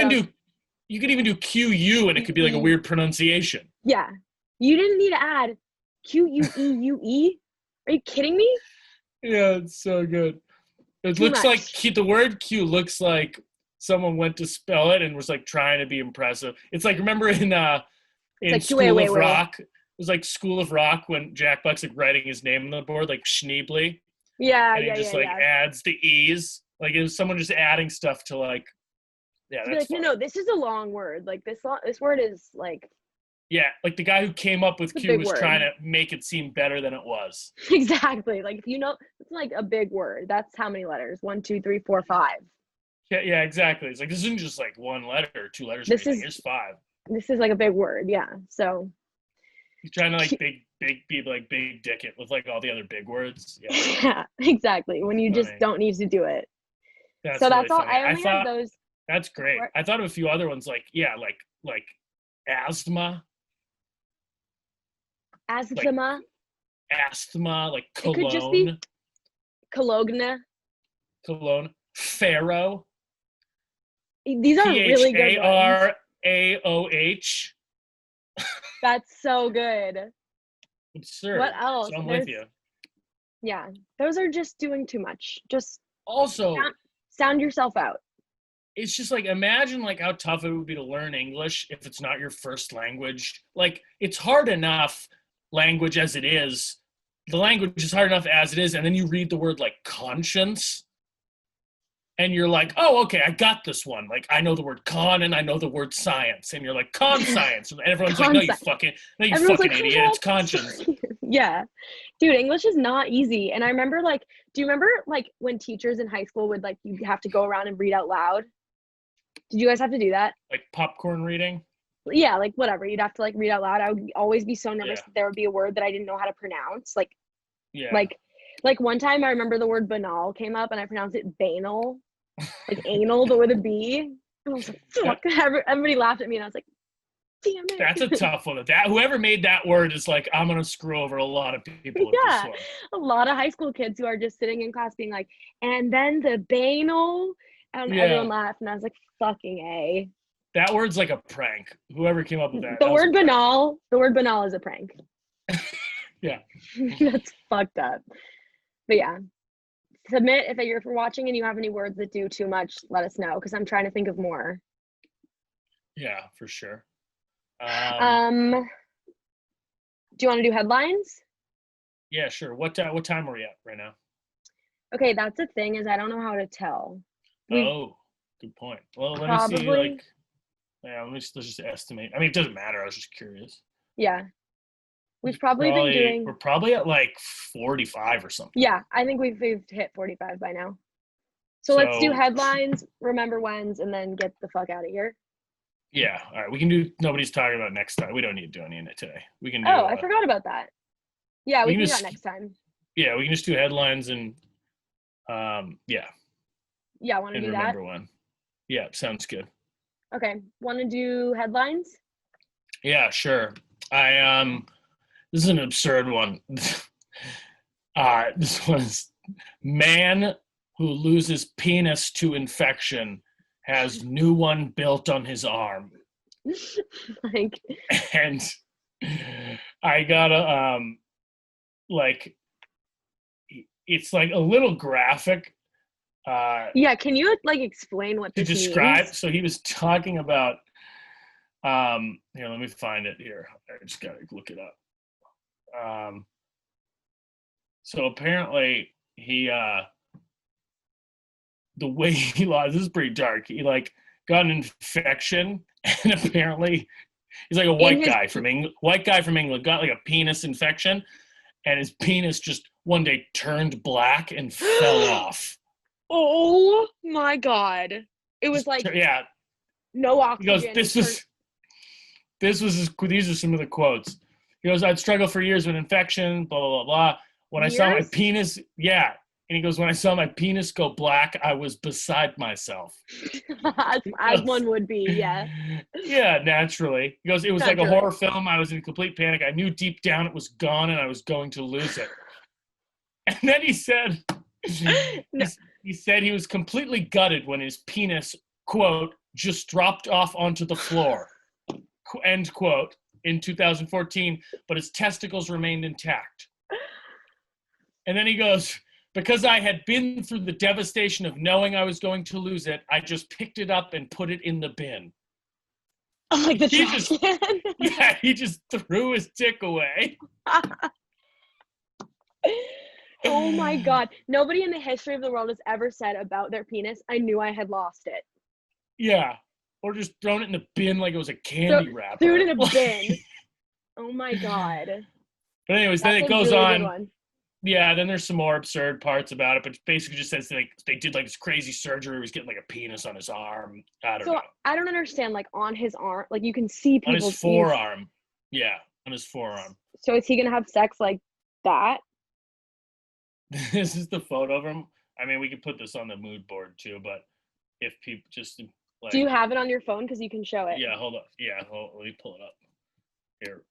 could even do QU and it could be like a weird pronunciation. Yeah. You didn't need to add Q-U-E-U-E. Are you kidding me? Yeah, it's so good. It looks like the word Q looks like someone went to spell it and was like trying to be impressive. It's like, remember in like School of Rock? It was like School of Rock when Jack Black's like writing his name on the board, like Schneebly. Yeah, and he just adds the E's. Like, it was someone just adding stuff to like, yeah. That's like, no, this is a long word. Like, this word is like. Yeah, like the guy who came up with Q was trying to make it seem better than it was. Exactly. Like, if you know, it's like a big word. That's how many letters? 1, 2, 3, 4, 5. Yeah, exactly. It's like, this isn't just like one letter or two letters. Here's 5. This is like a big word. Yeah. So. He's trying to like be like big dick it with like all the other big words. Yeah, yeah, exactly. When you just don't need to do it. That's all. I only have those. That's great. I thought of a few other ones like asthma. Asthma. Like cologne. It could just be cologne. Pharaoh. These are really good ones. Pharaoh. That's so good. Absurd. What else? So I'm with you. Yeah, those are just doing too much. Just also sound yourself out. It's just like, imagine like how tough it would be to learn English if it's not your first language. Like, it's hard enough language as it is. The language is hard enough as it is, and then you read the word like conscience, and you're like, oh, okay, I got this one. Like, I know the word con and I know the word science, and you're like, con science, and everyone's like, no, you fucking like, idiot, it's conscience. Yeah, dude, English is not easy. And I remember, like, do you remember like when teachers in high school would like, you have to go around and read out loud? Did you guys have to do that? Like popcorn reading? Yeah, like whatever. You'd have to like read out loud. I would always be so nervous that there would be a word that I didn't know how to pronounce. Like, like one time I remember the word banal came up and I pronounced it banal, like anal, but with a B. And I was like, fuck. Everybody laughed at me and I was like, damn it. That's a tough one. That whoever made that word is like, I'm gonna screw over a lot of people with this one. A lot of high school kids who are just sitting in class being like, and then the banal, and everyone laughed, and I was like, fucking A. That word's like a prank. Whoever came up with that. The word banal is a prank. Yeah. That's fucked up. But yeah. Submit if you're watching and you have any words that do too much, let us know, because I'm trying to think of more. Yeah, for sure. Do you want to do headlines? Yeah, sure. What time are we at right now? Okay, that's the thing, is I don't know how to tell. Oh, good point. Well, let me see. Like, yeah, let's just estimate. I mean, it doesn't matter. I was just curious. Yeah, we've probably been doing. We're probably at like 45 or something. Yeah, I think we've hit 45 by now. So let's do headlines, remember whens, and then get the fuck out of here. Yeah, all right. We can do nobody's talking about next time. We don't need to do any in it today. We can do. Oh, I forgot about that. Yeah, we can do that next time. Yeah, we can just do headlines and yeah. Yeah, want to do that? Remember when. Yeah, sounds good. Okay, want to do headlines? Yeah, sure. This is an absurd one. This one's man who loses penis to infection has new one built on his arm. Like, and I gotta like, it's like a little graphic. Yeah, can you like explain what this describe means? So he was talking about here, let me find it here. I just gotta look it up. So apparently he the way he lost, this is pretty dark. He like got an infection, and apparently he's like a white guy from England, got like a penis infection, and his penis just one day turned black and fell off. Oh my God. It was like, no oxygen. He goes, these are some of the quotes. He goes, I'd struggle for years with infection, blah, blah, blah, blah. When I saw my penis, and he goes, when I saw my penis go black, I was beside myself. As one would be, yeah. Yeah, naturally. He goes, it was like a horror film. I was in complete panic. I knew deep down it was gone and I was going to lose it. And then he said, he said he was completely gutted when his penis, quote, just dropped off onto the floor, end quote, in 2014, but his testicles remained intact. And then he goes, because I had been through the devastation of knowing I was going to lose it, I just picked it up and put it in the bin. Oh, like the trash can? Yeah, he just threw his dick away. Oh my God. Nobody in the history of the world has ever said about their penis, I knew I had lost it. Yeah. Or just thrown it in the bin like it was a candy wrapper. Threw it in a bin. Oh my God. But anyways, then it goes on. Yeah, then there's some more absurd parts about it, but basically just says like they did like this crazy surgery. He was getting like a penis on his arm. I don't know. I don't understand, like on his arm, like you can see people's on his forearm. Yeah, on his forearm. So is he gonna have sex like that? This is the photo of him. I mean, we could put this on the mood board too, but if people just like. Do you have it on your phone? Because you can show it. Yeah, hold on. Yeah, let me pull it up. Here.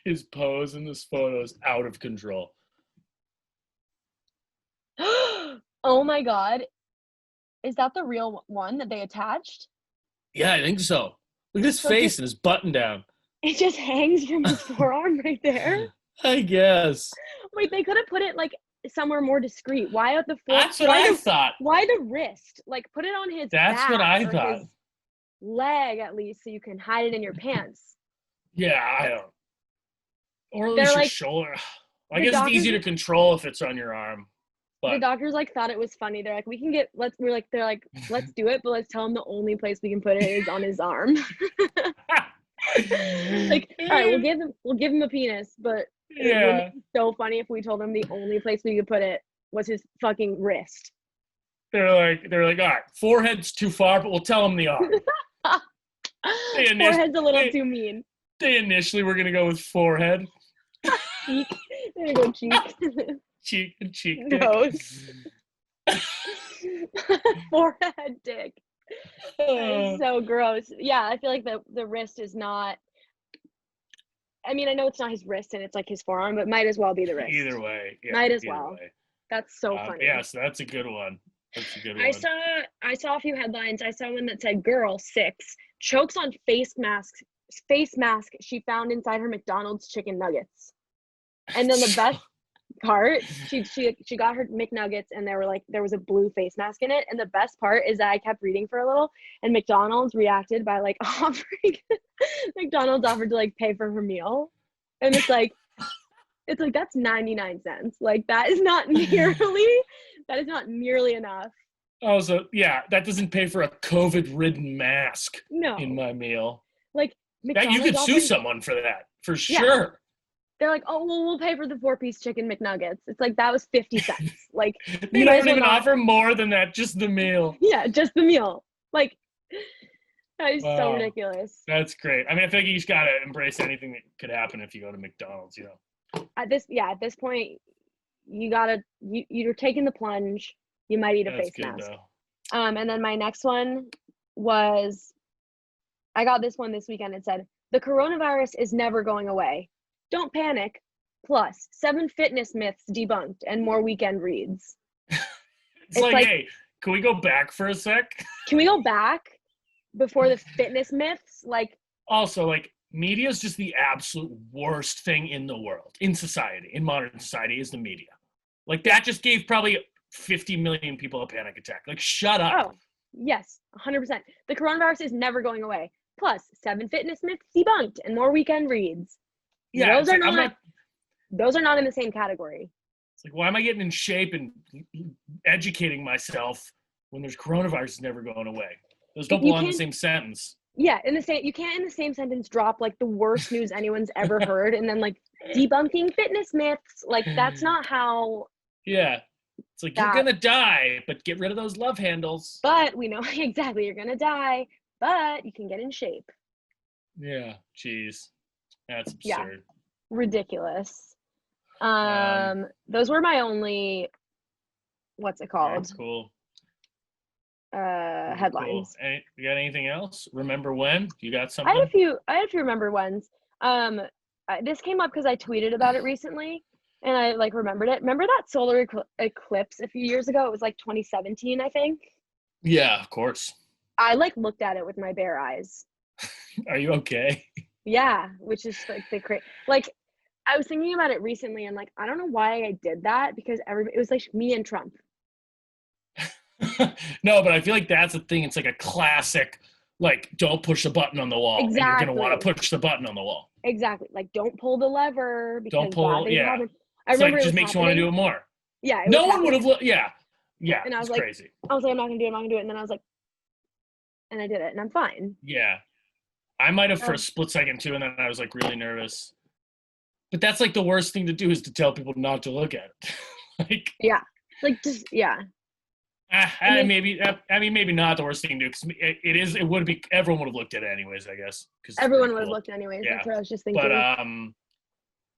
His pose in this photo is out of control. Oh my God. Is that the real one that they attached? Yeah, I think so. Look at his So face and his button down. it just hangs from his forearm right there. I guess. Wait, they could have put it like somewhere more discreet. Why at the That's what I thought. why the wrist? Like put it on his That's what back I or thought. his leg at least, so you can hide it in your pants. Yeah, I don't. Or at They're least your like shoulder. I the guess it's doctors. easy to control if it's on your arm. The But doctors like thought it was funny. They're like, we can get. They're like, let's do it, but let's tell him the only place we can put it is on his arm. Like, all right, we'll give him a penis, but it yeah, would be so funny if we told him the only place we could put it was his fucking wrist. they're like, all right, forehead's too far, but we'll tell him the arm. Forehead's a little too mean. They initially were gonna go with forehead. Cheek. They're gonna go cheek. cheek. Nose. Forehead dick. That is so gross. Yeah, I feel like the wrist is not. I mean, I know it's not his wrist and it's like his forearm, but might as well be the wrist. Either way, yeah, might as well. Way. That's so funny. Yeah, so that's a good one. That's a good one. I saw a few headlines. I saw one that said girl 6 chokes on face mask she found inside her McDonald's chicken nuggets. And then the best part, she got her McNuggets and there was a blue face mask in it. And the best part is that I kept reading for a little and McDonald's reacted by like offering McDonald's offered to like pay for her meal. And it's like that's 99 cents. Like that is not nearly enough. Oh, so yeah, that doesn't pay for a COVID-ridden mask No. in my meal. Like McDonald's, you could sue someone for that, for sure. They're like, oh, well, we'll pay for the 4-piece chicken McNuggets. It's like, that was 50 cents. Like, they don't even offer more than that, just the meal. Yeah, just the meal. Like, that is so ridiculous. That's great. I mean, I think you just got to embrace anything that could happen if you go to McDonald's, you know. At this point, you're taking the plunge. You might eat a face mask. Though. And then my next one was, I got this one this weekend. It said, the coronavirus is never going away. Don't panic. Plus, 7 fitness myths debunked and more weekend reads. it's like, hey, can we go back for a sec? Can we go back before the fitness myths? Like, also, like, media is just the absolute worst thing in the world, in society, in modern society, is the media. Like, that just gave probably 50 million people a panic attack. Like, shut up. Oh, yes, 100%. The coronavirus is never going away. Plus, 7 fitness myths debunked and more weekend reads. Yeah, those are not in the same category. It's like, why am I getting in shape and educating myself when there's coronavirus is never going away? Those don't belong in the same sentence. Yeah, you can't in the same sentence drop like the worst news anyone's ever heard and then like debunking fitness myths. Like that's not how. Yeah, it's like you're gonna die, but get rid of those love handles. But we know exactly you're gonna die, but you can get in shape. Yeah, jeez. That's absurd. Yeah, ridiculous. Those were my only, what's it called? That's cool. Headlines. Cool. You got anything else? Remember when? You got something? I had a few remember ones. This came up because I tweeted about it recently, and I like remembered it. Remember that solar eclipse a few years ago? It was like 2017, I think. Yeah, of course. I like looked at it with my bare eyes. Are you okay? Yeah, which is like like I was thinking about it recently and like I don't know why I did that because it was like me and Trump. No, but I feel like that's the thing. It's like a classic, like don't push the button on the wall. Exactly. And you're gonna want to push the button on the wall. Exactly. Like don't pull the lever because don't pull. Yeah. I remember like, it just makes you want to do it more. Yeah. No one would have. Yeah. And I was like, crazy. I was like, I'm not gonna do it. And then I was like, and I did it, and I'm fine. Yeah. I might have for a split second too, and then I was like really nervous. But that's like the worst thing to do is to tell people not to look at it. Like yeah, like just yeah. Maybe not the worst thing to do because it would be everyone would have looked at it anyways, I guess. Everyone would have looked anyways. Yeah. That's what I was just thinking.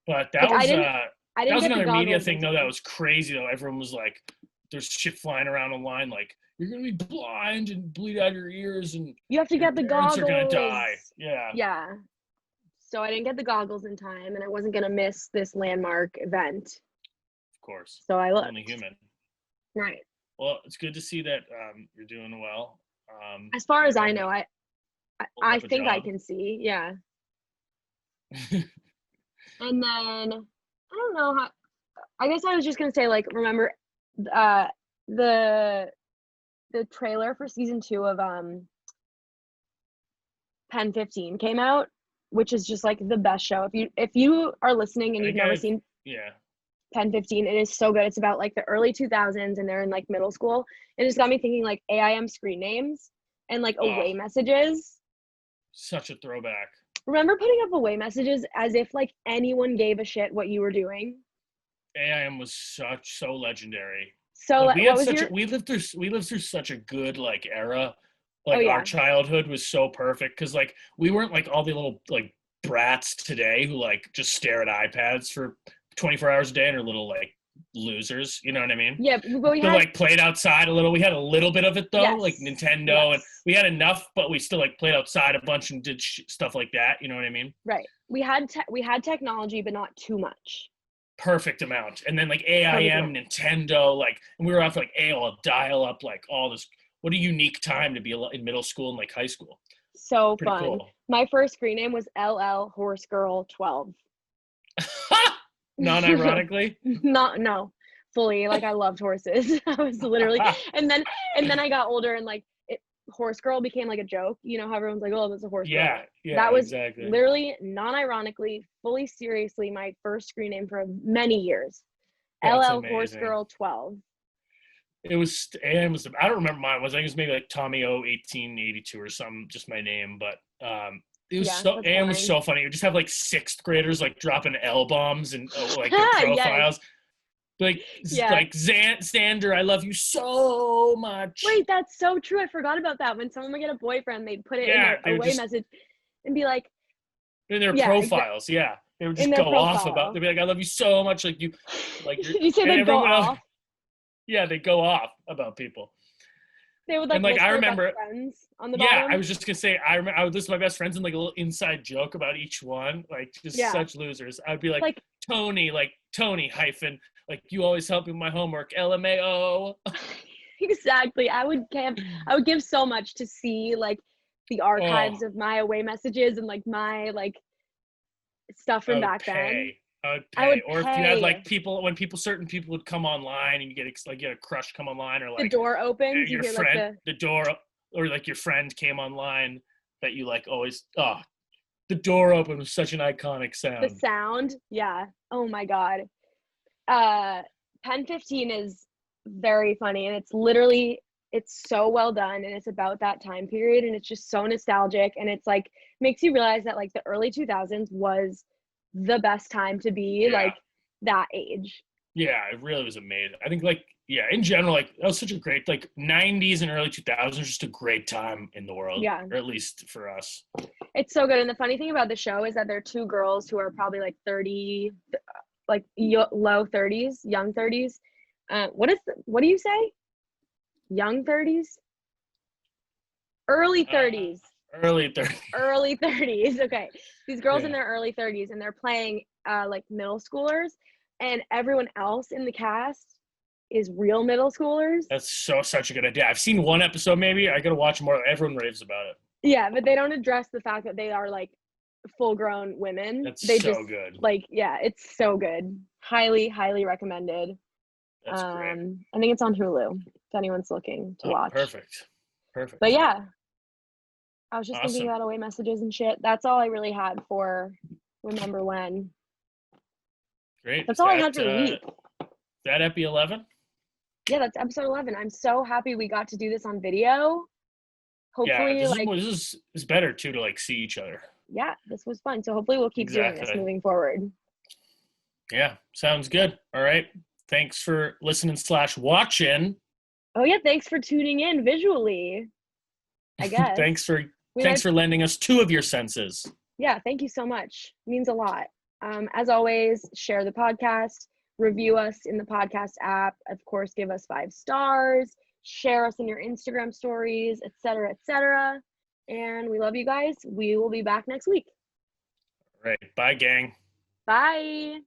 But that was that was another media thing though that was crazy though. Everyone was like, there's shit flying around online like you're gonna be blind and bleed out your ears and you have to get the goggles. You're gonna die. Yeah. Yeah. So I didn't get the goggles in time, and I wasn't gonna miss this landmark event. Of course. So I looked. Only human. Right. Well, it's good to see that you're doing well. As far as I Holding know, I holding up a think I job. can see. Yeah. And then I don't know how. I guess I was just gonna say, like, remember, uh, the the trailer for season 2 of Pen 15 came out, which is just like the best show. If you are listening I and you've think never I've seen yeah. Pen 15, it is so good. It's about like the early 2000s and they're in like middle school. It just got me thinking like AIM screen names and like Oh, away messages. such a throwback. Remember putting up away messages as if like anyone gave a shit what you were doing? AIM was so legendary. So Like we what had was such a your we lived through such a good like era. Oh Like our yeah. childhood was so perfect because like we weren't like all the little like brats today who like just stare at iPads for 24 hours a day and are little like losers. You know what I mean? Yeah, but we Still had like played outside a little. We had a little bit of it though, like yes. Nintendo, and Yes. we had enough, but we still like played outside a bunch and did stuff like that. You know what I mean? Right. We had technology but not too much. Perfect amount. And then like Perfect AIM, amount. Nintendo, like, and we were off like AOL dial up, like all this. What a unique time to be in middle school and like high school. So Pretty fun. cool. My first screen name was LL Horse Girl 12. Non-ironically. Not no, fully, like, I loved horses. I was literally and then I got older and, like, horse girl became, like, a joke, you know how everyone's like, "Oh, that's a horse girl." Yeah, yeah, That was exactly. literally, non-ironically, fully seriously my first screen name for many years. That's LL Horse amazing. Girl 12. It was AIM was I don't remember mine was. I think it was maybe like Tommy O 1882 or something, just my name, but it was Yeah, so that's AM was fine. so funny. You just have like sixth graders like dropping L bombs and like their Yes, profiles. Like yeah. like Xander, I love you so much. Wait, that's so true, I forgot about that. When someone would get a boyfriend, they'd put it in Yeah, their they would away just message and be like in their yeah, profiles. Yeah, they would in just their go off about. profile. They'd be like, I love you so much. Like you, like you're, You say and they'd go everyone else. off? Yeah, they go off about people. They would, And like, like list I their best remember, friends on the yeah, I bottom? was just gonna say I would list my best friends and like a little inside joke about each one, like just Yeah. such losers. I'd be like Like Tony hyphen like you always help me with my homework LMAO. exactly. I would give so much to see, like, the archives Oh, of my away messages and, like, my, like, stuff I from would back then. pay. I would I pay. would Or if you had pay. like people when certain people would come online and you get like get a crush come online or The like door opens, you your hear, like, friend the door or like your friend came online that you like always the door open was such an iconic the sound. sound. Yeah. Oh my god. Uh, Pen 15 is very funny, and it's so well done, and it's about that time period, and it's just so nostalgic, and it's like makes you realize that like the early 2000s was the best time to be Yeah. like that age. Yeah, it really was amazing. I think like yeah, in general, like that was such a great like 90s and early 2000s, just a great time in the world, Yeah, or at least for us. it's so good. And the funny thing about the show is that they're two girls who are probably like 30, like low 30s, young 30s. What do you say? Young 30s? Early Uh, 30s. early 30s. Early 30s. Okay. These girls in Yeah, their early 30s and they're playing like middle schoolers and everyone else in the cast is real middle schoolers. that's such a good idea. I've seen one episode maybe. I gotta watch more. Everyone raves about it. Yeah, but they don't address the fact that they are like full grown women. That's They so just good. like yeah, it's so good. Highly, highly recommended. That's great. I think it's on Hulu if anyone's looking to Oh, watch. perfect. But Perfect. yeah, I was just thinking Awesome. about away messages and shit. That's all I really had for remember when. Great. That's all I had for the week. That Epi 11? Yeah, that's episode 11. I'm so happy we got to do this on video. Yeah, Hopefully, like, this is better too to like see each other. yeah, this was fun. So hopefully we'll keep doing this Exactly. moving forward. Yeah, sounds good. All right. Thanks for listening / watching. Oh yeah, thanks for tuning in visually. I guess. thanks for We thanks might for lending us 2 of your senses. yeah, thank you so much. It means a lot. As always, share the podcast, review us in the podcast app, of course, give us 5 stars, share us in your Instagram stories, etc., etc. And we love you guys. We will be back next week. All right. Bye, gang. Bye.